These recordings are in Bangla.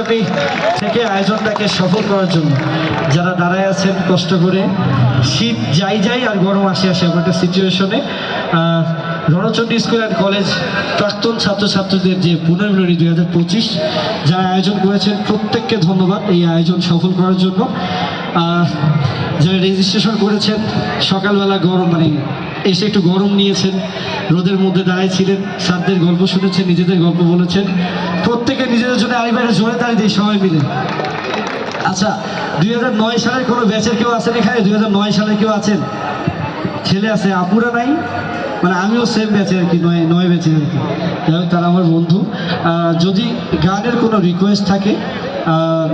দেশব্যাপী থেকে আয়োজনটাকে সফল করার জন্য যারা দাঁড়ায় আছেন কষ্ট করে, শীত যাই যাই আর গরম আসে এমন একটা সিচুয়েশনে রণচণ্ডী স্কুল অ্যান্ড কলেজ প্রাক্তন ছাত্রছাত্রীদের যে পুনর্মিলনী 2025 যারা আয়োজন করেছেন প্রত্যেককে ধন্যবাদ এই আয়োজন সফল করার জন্য। যারা রেজিস্ট্রেশন করেছেন সকালবেলা গরম এসে একটু গরম নিয়েছেন, রোদের মধ্যে দাঁড়িয়েছিলেন, স্যারদের গল্প শুনেছেন, নিজেদের গল্প বলেছেন, প্রত্যেকে নিজেদের জন্য আরেকবারে জোরে তালি দিয়ে সবাই মিলে। আচ্ছা, 2009 সালের কোনো ব্যাচের কেউ আছেন এখানে? 2009 সালের কেউ আছেন? ছেলে আছে, আপুরা নাই? আমিও সেম ব্যাচে আর কি, নয় ব্যাচে আর কি। যাই হোক, তারা আমার বন্ধু। যদি গানের কোনো রিকোয়েস্ট থাকে,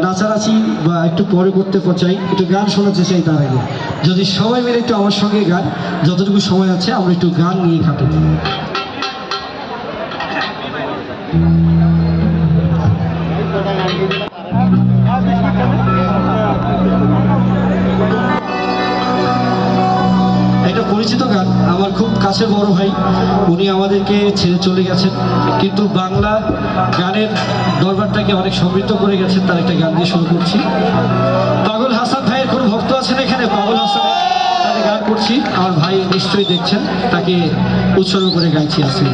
নাচানাচি বা একটু পরে করতে চাই, একটু গান শোনাতে চাই, তার আগে যদি সবাই মিলে একটু আমার সঙ্গে গান, যতটুকু সময় আছে আমরা একটু গান নিয়ে খাটি। একটা পরিচিত গান, আমার খুব কাছের বড় ভাই, উনি আমাদেরকে ছেড়ে চলে গেছেন, কিন্তু বাংলা গানের দরবারটাকে অনেক সমৃদ্ধ করে গেছেন। তার একটা গান দিয়ে শুরু করছি। পাগল হাসান ভাইয়ের কোনো ভক্ত আছেন এখানে? পাগল হাসান তাকে গান করছি, আমার ভাই নিশ্চয়ই দেখছেন, তাকে উৎসর্গ করে গাইছি আজকে।